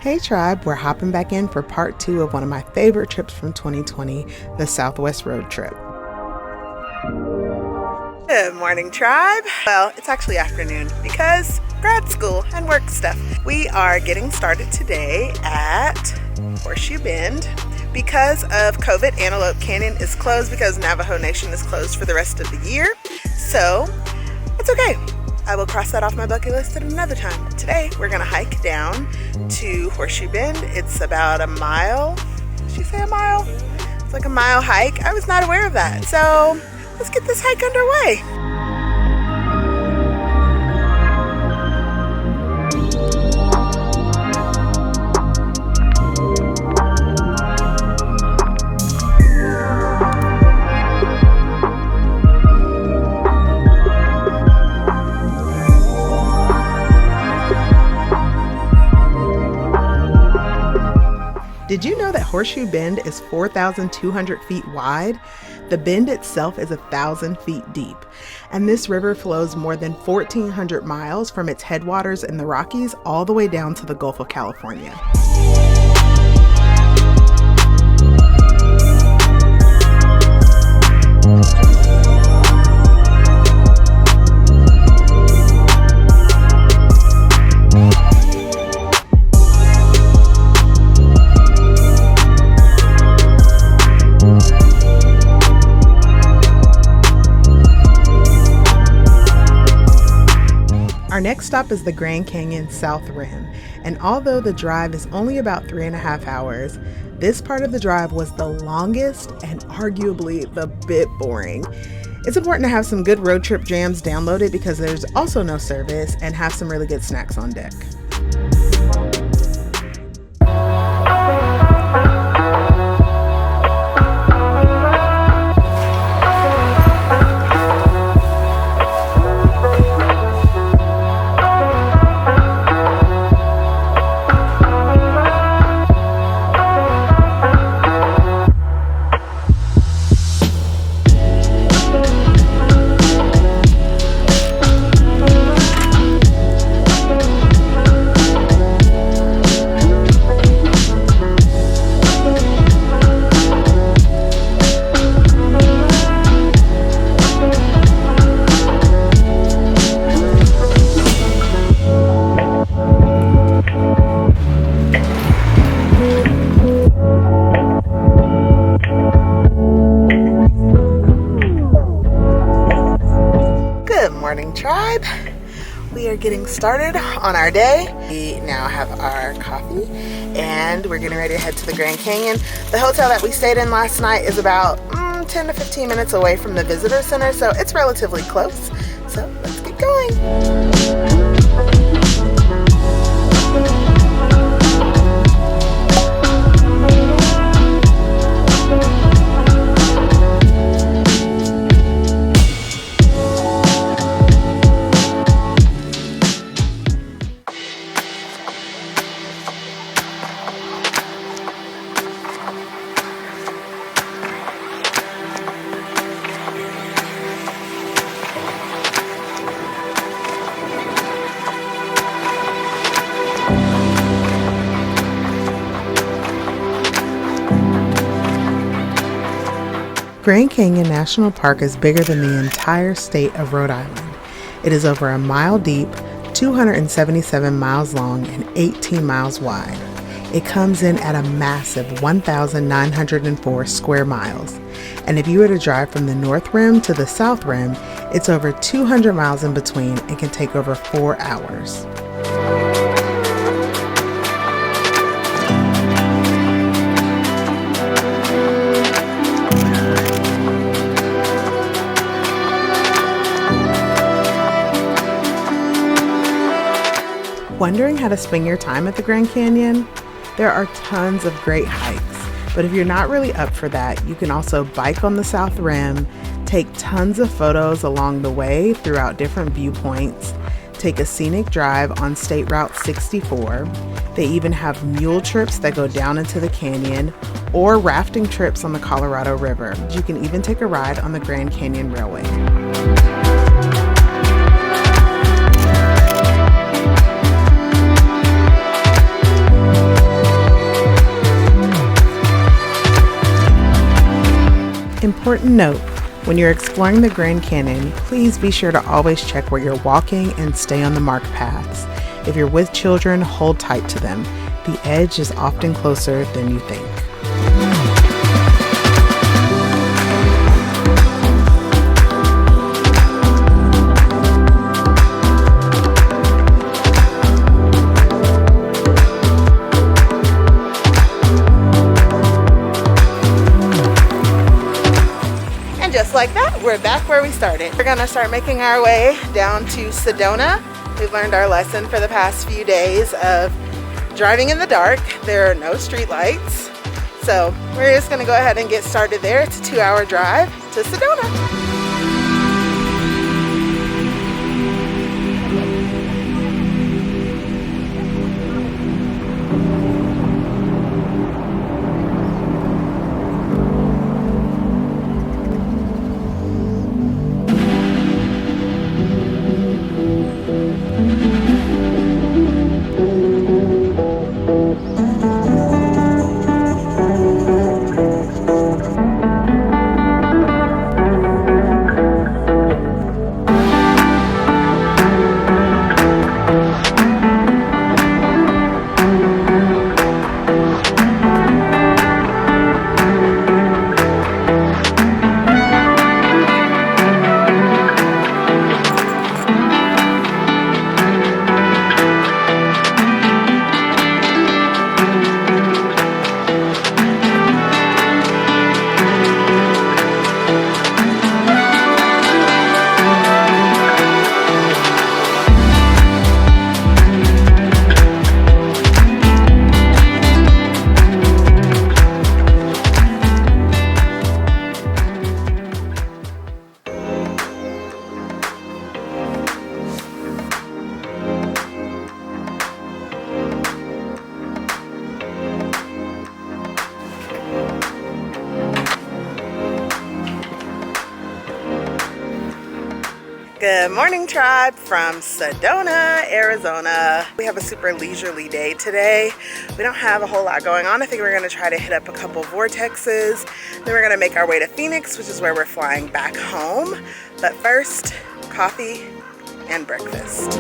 Hey tribe, we're hopping back in for part 2 of one of my favorite trips from 2020, the Southwest Road Trip. Good morning tribe. Well, it's actually afternoon because grad school and work stuff. We are getting started today at Horseshoe Bend. Because of COVID, Antelope Canyon is closed because Navajo Nation is closed for the rest of the year. So it's okay. I will cross that off my bucket list at another time. Today, we're gonna hike down to Horseshoe Bend. It's about a mile. Did she say a mile? It's like a mile hike. I was not aware of that. So let's get this hike underway. Did you know that Horseshoe Bend is 4,200 feet wide? The bend itself is 1,000 feet deep, and this river flows more than 1,400 miles from its headwaters in the Rockies all the way down to the Gulf of California. Our next stop is the Grand Canyon South Rim, and although the drive is only about 3.5 hours, this part of the drive was the longest and arguably the bit boring. It's important to have some good road trip jams downloaded because there's also no service, and have some really good snacks on deck. Tribe, we are getting started on our day. We now have our coffee and we're getting ready to head to the Grand Canyon. The hotel that we stayed in last night is about 10 to 15 minutes away from the visitor center, so it's relatively close. So let's get going. Grand Canyon National Park is bigger than the entire state of Rhode Island. It is over a mile deep, 277 miles long, and 18 miles wide. It comes in at a massive 1,904 square miles. And if you were to drive from the North Rim to the South Rim, it's over 200 miles in between and can take over 4 hours. Wondering how to spend your time at the Grand Canyon? There are tons of great hikes, but if you're not really up for that, you can also bike on the South Rim, take tons of photos along the way throughout different viewpoints, take a scenic drive on State Route 64. They even have mule trips that go down into the canyon, or rafting trips on the Colorado River. You can even take a ride on the Grand Canyon Railway. important note, when you're exploring the Grand Canyon, please be sure to always check where you're walking and stay on the marked paths. If you're with children, hold tight to them. The edge is often closer than you think. Just like that, we're back where we started. We're gonna start making our way down to Sedona. We've learned our lesson for the past few days of driving in the dark. There are no street lights. So we're just gonna go ahead and get started there. It's a 2-hour drive to Sedona. Good morning, tribe, from Sedona, Arizona. We have a super leisurely day today. We don't have a whole lot going on. I think we're gonna try to hit up a couple vortexes. Then we're gonna make our way to Phoenix, which is where we're flying back home. But first, coffee and breakfast.